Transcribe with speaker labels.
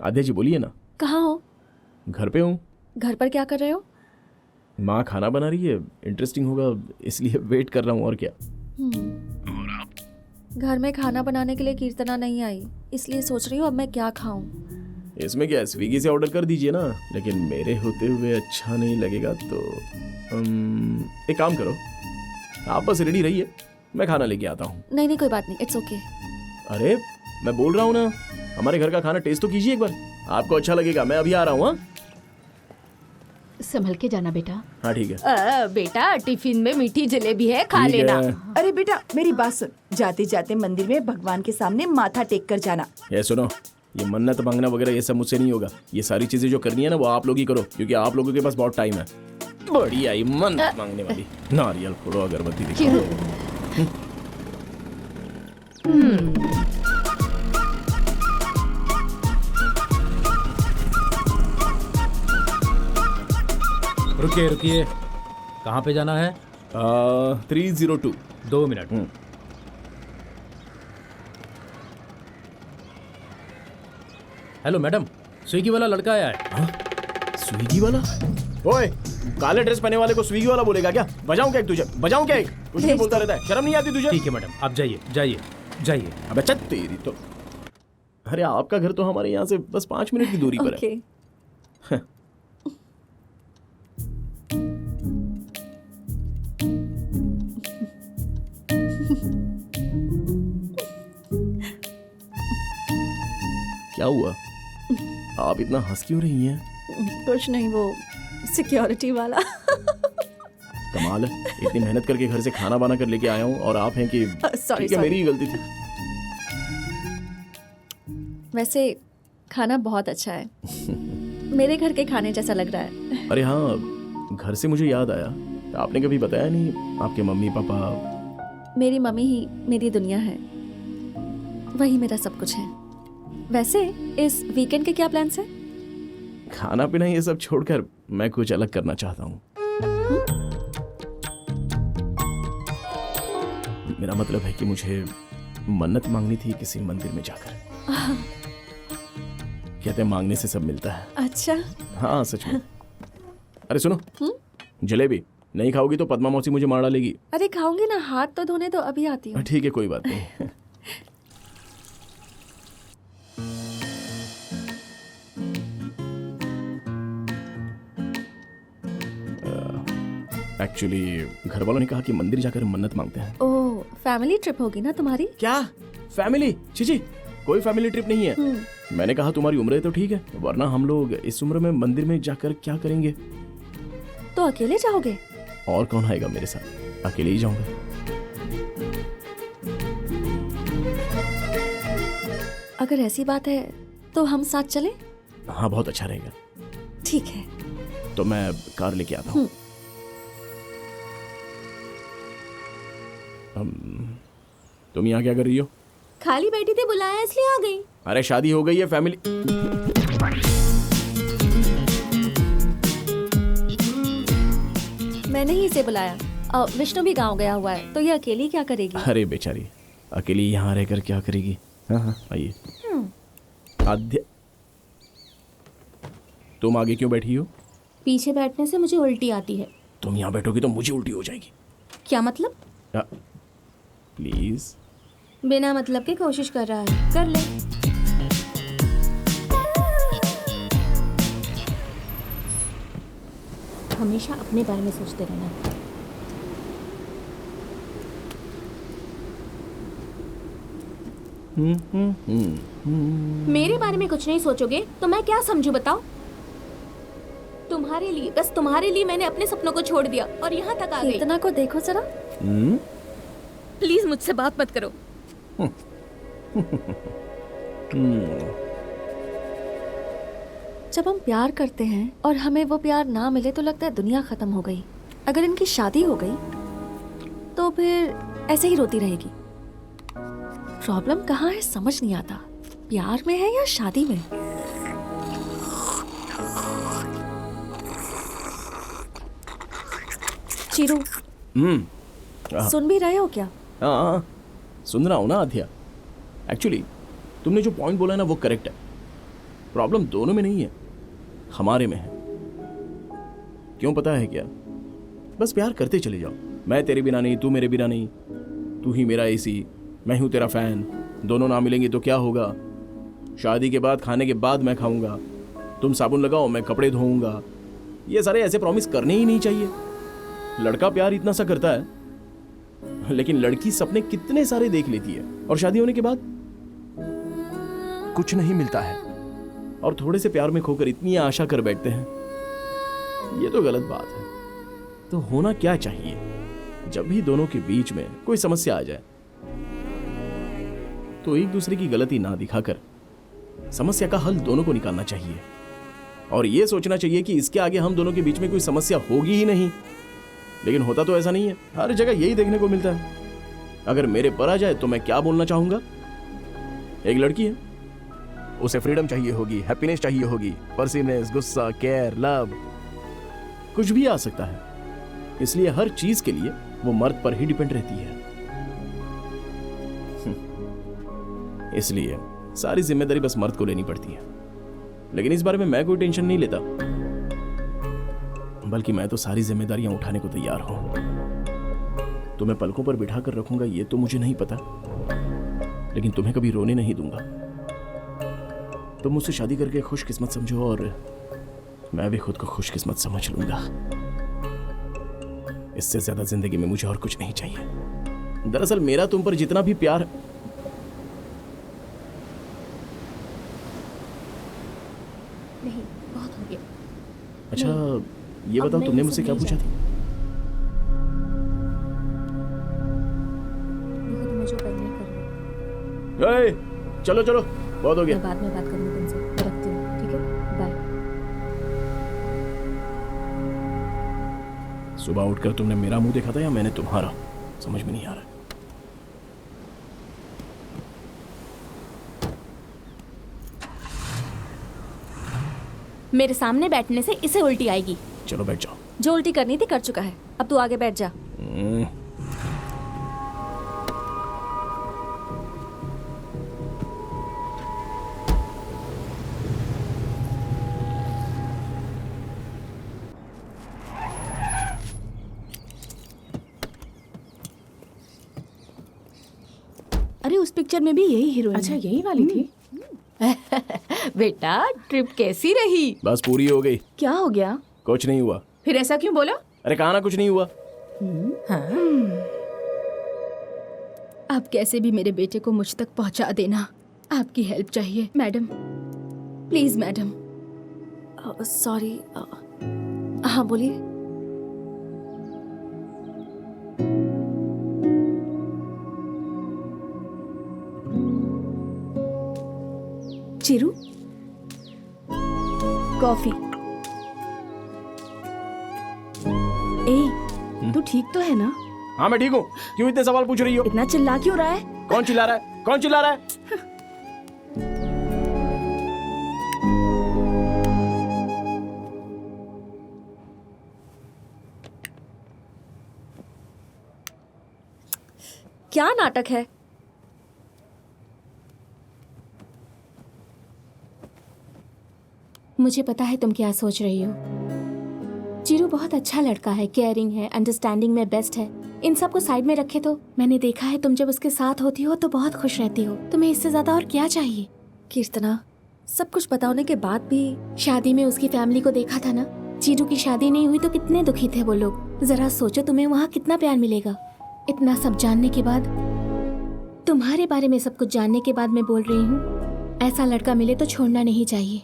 Speaker 1: आद्या जी बोलिए ना।
Speaker 2: कहाँ हो?
Speaker 1: घर पे हूँ।
Speaker 2: घर पर क्या कर रहे हो?
Speaker 1: माँ खाना बना रही है, इंटरेस्टिंग होगा इसलिए वेट कर रहा हूँ। और क्या।
Speaker 2: और आप? घर में खाना बनाने के लिए कीर्तना नहीं आई, इसलिए सोच रही हूँ अब मैं क्या खाऊं।
Speaker 1: इसमें क्या है, स्विगी से ऑर्डर कर दीजिए ना। लेकिन मेरे होते हुए अच्छा नहीं लगेगा तो एक काम करो, आप बस रेडी रहिए, मैं खाना लेके आता हूँ।
Speaker 2: नहीं कोई बात नहीं, इट्स ओके।
Speaker 1: अरे मैं बोल रहा हूँ ना, हमारे घर का खाना टेस्ट तो कीजिए एक बार, आपको अच्छा लगेगा। मैं अभी आ रहा हूँ। हाँ
Speaker 3: संभल के जाना बेटा।
Speaker 1: हाँ ठीक है।
Speaker 3: बेटा टिफिन में मीठी जलेबी है, खा
Speaker 1: ठीक
Speaker 3: लेना।
Speaker 1: है।
Speaker 4: अरे बेटा मेरी बात सुन, जाते जाते मंदिर में भगवान के सामने माथा टेक कर जाना।
Speaker 1: ये सुनो, ये मन्नत मांगना वगैरह ये सब मुझसे नहीं होगा। ये सारी चीजें जो करनी है ना वो आप लोग ही करो, क्योंकि आप लोगों के पास बहुत टाइम है। बड़ी आई मन्नत मांगने वाली। नारियल फोड़ो, अगरबत्ती दिखाओ।
Speaker 5: रुकिए रुकिए, कहाँ पे जाना है?
Speaker 1: 302।
Speaker 5: 2 मिनट। हेलो मैडम, स्विगी वाला लड़का आया है।
Speaker 1: स्विगी वाला? ओए, काले ड्रेस पहने वाले को स्विगी वाला बोलेगा क्या? बजाऊं क्या एक तुझे? बजाऊं क्या एक? कुछ नहीं बोलता रहता है, शर्म नहीं आती तुझे?
Speaker 5: ठीक है मैडम, आप जाइए जाइए जाइए।
Speaker 1: अबे चल तेरी तो। अरे आपका घर तो हमारे यहाँ से बस 5 मिनट की दूरी पर है। क्या हुआ? आप इतना हंस क्यों रही हैं?
Speaker 2: कुछ नहीं, वो सिक्योरिटी वाला।
Speaker 1: कमाल है, इतनी मेहनत करके घर से खाना बना कर लेके आया हूँ और आप हैं कि
Speaker 2: सॉरी
Speaker 1: ठीक है, मेरी ही गलती थी।
Speaker 2: वैसे खाना बहुत अच्छा है। मेरे घर के खाने जैसा लग रहा है।
Speaker 1: अरे हाँ, घर से मुझे याद आया, आपने कभी बताया नहीं आपके मम्मी पापा।
Speaker 2: मेरी मम्मी ही मेरी दुनिया है, वही मेरा सब कुछ है। वैसे इस वीकेंड के क्या प्लान्स हैं?
Speaker 1: खाना पीना ये सब छोड़कर मैं कुछ अलग करना चाहता हूँ। मेरा मतलब है कि मुझे मन्नत मांगनी थी किसी मंदिर में जाकर। कहते हैं मांगने से सब मिलता है।
Speaker 2: अच्छा।
Speaker 1: हाँ सच में। अरे सुनो, जलेबी नहीं खाओगी तो पद्मा मौसी मुझे मार डालेगी।
Speaker 2: अरे खाऊंगी ना, हाथ तो धोने तो अभी आती हूँ।
Speaker 1: ठीक है कोई बात नहीं। एक्चुअली घर वालों ने कहा कि मंदिर जाकर मन्नत मांगते हैं।
Speaker 2: ओह, फैमिली ट्रिप होगी ना तुम्हारी?
Speaker 1: क्या फैमिली? चीची, कोई फैमिली ट्रिप नहीं है। मैंने कहा तुम्हारी उम्र है तो ठीक है, वरना हम लोग इस उम्र में मंदिर में जाकर क्या करेंगे?
Speaker 2: तो अकेले जाओगे?
Speaker 1: और कौन आएगा मेरे साथ? अकेले ही जाऊंगा।
Speaker 2: अगर ऐसी बात है तो हम साथ चलें?
Speaker 1: हाँ बहुत अच्छा रहेगा।
Speaker 2: ठीक है,
Speaker 1: तो मैं कार लेके आता हूँ। तुम यहाँ क्या कर रही हो?
Speaker 3: खाली बैठी थी, बुलाया इसलिए आ गई।
Speaker 1: अरे शादी हो गई है, फैमिली।
Speaker 2: मैंने ही इसे बुलाया। विष्णु भी गांव गया हुआ है, तो ये अकेली क्या करेगी?
Speaker 1: अरे बेचारी, अकेली यहाँ रहकर क्या करेगी? हाँ हाँ आइए। आद्या, तुम आगे क्यों बैठी हो?
Speaker 3: पीछे बैठने से मुझे उल्टी आती है।
Speaker 1: तुम यहाँ बैठोगी तो मुझे उल्टी हो जाएगी।
Speaker 3: क्या मतलब?
Speaker 1: प्लीज।
Speaker 3: बिना मतलब के कोशिश कर रहा है, कर ले। हमेशा अपने बारे में सोचते रहना। मेरे बारे में कुछ नहीं सोचोगे तो मैं क्या समझू बताओ? तुम्हारे लिए, बस तुम्हारे लिए मैंने अपने सपनों को छोड़ दिया और यहाँ तक आ गई।
Speaker 2: इतना को देखो जरा।
Speaker 3: प्लीज मुझसे बात मत करो।
Speaker 2: जब हम प्यार करते हैं और हमें वो प्यार ना मिले तो लगता है दुनिया खत्म हो गई। अगर इनकी शादी हो गई तो फिर ऐसे ही रोती रहेगी। प्रॉब्लम कहाँ है समझ नहीं आता, प्यार में है या शादी में? चीरू, सुन भी रहे हो क्या?
Speaker 1: हाँ सुन रहा हूँ ना आध्या। एक्चुअली तुमने जो पॉइंट बोला ना वो करेक्ट है। प्रॉब्लम दोनों में नहीं है, हमारे में है। क्यों पता है क्या? बस प्यार करते चले जाओ। मैं तेरे बिना नहीं, तू मेरे बिना नहीं, तू ही मेरा एसी, मैं हूं तेरा फैन। दोनों ना मिलेंगे तो क्या होगा? शादी के बाद खाने के बाद मैं खाऊंगा, तुम साबुन लगाओ मैं कपड़े धोऊंगा। ये सारे ऐसे प्रॉमिस करने ही नहीं चाहिए। लड़का प्यार इतना सा करता है, लेकिन लड़की सपने कितने सारे देख लेती है और शादी होने के बाद कुछ नहीं मिलता है और थोड़े से प्यार में खोकर इतनी आशा कर बैठते हैं। ये तो गलत बात है। तो होना क्या चाहिए? जब भी दोनों के बीच में कोई समस्या आ जाए तो एक दूसरे की गलती ना दिखाकर समस्या का हल दोनों को निकालना चाहिए और यह सोचना चाहिए कि इसके आगे हम दोनों के बीच में कोई समस्या होगी ही नहीं। लेकिन होता तो ऐसा नहीं है। हर जगह यही देखने को मिलता है। अगर मेरे पर आ जाए तो मैं क्या बोलना चाहूंगा? एक लड़की है, उसे फ्रीडम चाहिए होगी, हैप्पीनेस चाहिए होगी, परसिवनेस, गुस्सा, केयर, लव, कुछ भी आ सकता है। इसलिए हर चीज के लिए वो मर्द पर ही डिपेंड रहती है। इसलिए सारी जिम्मेदारी बस मर्द को लेनी पड़ती है। लेकिन इस बारे में मैं कोई टेंशन नहीं लेता, बल्कि मैं तो सारी जिम्मेदारियां उठाने को तैयार हूं। तुम्हें पलकों पर बिठा कर रखूंगा ये तो मुझे नहीं पता, लेकिन तुम्हें कभी रोने नहीं दूंगा। तुम मुझसे शादी करके खुशकिस्मत समझो और मैं भी खुद को खुशकिस्मत समझ लूंगा। इससे ज्यादा जिंदगी में मुझे और कुछ नहीं चाहिए। दरअसल मेरा तुम पर जितना भी प्यार,
Speaker 3: नहीं, बहुत हो गया।
Speaker 1: अच्छा ये बताओ
Speaker 3: मैं
Speaker 1: तुमने
Speaker 3: ये
Speaker 1: मुझसे
Speaker 3: सब
Speaker 1: क्या
Speaker 3: नहीं
Speaker 1: पूछा था?
Speaker 3: देखो तुम्हें जो करना है कर लो।
Speaker 1: ए, चलो चलो बहुत हो गया।
Speaker 3: मैं बाद में बात करूंगी तुमसे। मैं रखती हूँ, ठीक है? बाय।
Speaker 1: सुबह उठकर तुमने मेरा मुंह देखा था या मैंने तुम्हारा? समझ में नहीं आ रहा।
Speaker 3: मेरे सामने बैठने से इसे उल्टी आएगी।
Speaker 1: चलो बैठ जाओ।
Speaker 2: जो उल्टी करनी थी कर चुका है, अब तू आगे बैठ जा।
Speaker 4: अरे उस पिक्चर में भी यही हीरोइन
Speaker 6: अच्छा
Speaker 4: है।
Speaker 6: यही वाली थी। बेटा ट्रिप कैसी रही?
Speaker 1: बस पूरी हो गई।
Speaker 4: क्या हो गया?
Speaker 1: कुछ नहीं हुआ।
Speaker 6: फिर ऐसा क्यों बोला?
Speaker 1: अरे कहा ना कुछ नहीं हुआ।
Speaker 4: आप कैसे भी मेरे बेटे को मुझ तक पहुंचा देना। आपकी हेल्प चाहिए मैडम, प्लीज मैडम।
Speaker 2: सॉरी। हाँ बोलिए।
Speaker 4: चिरू, कॉफी। ए, तू ठीक तो है ना?
Speaker 1: हाँ मैं ठीक हूँ। क्यों इतने सवाल पूछ रही हो?
Speaker 4: इतना चिल्ला क्यों रहा है?
Speaker 1: कौन चिल्ला रहा है? कौन चिल्ला रहा है?
Speaker 2: क्या नाटक है?
Speaker 3: मुझे पता है तुम क्या सोच रही हो। चिरू बहुत अच्छा लड़का है, केयरिंग है, अंडरस्टैंडिंग में बेस्ट है। इन सब को साइड में रखे तो मैंने देखा है तुम जब उसके साथ होती हो तो बहुत खुश रहती हो। तुम्हें इससे ज्यादा और क्या चाहिए?
Speaker 2: कीर्तना, सब कुछ बताने के बाद भी
Speaker 3: शादी में उसकी फैमिली को देखा था ना। चिरू की शादी नहीं हुई तो कितने दुखी थे वो लोग। जरा सोचो तुम्हें वहाँ कितना प्यार मिलेगा। इतना सब जानने के बाद, तुम्हारे बारे में सब कुछ जानने के बाद मैं बोल रही हूँ, ऐसा लड़का मिले तो छोड़ना नहीं चाहिए।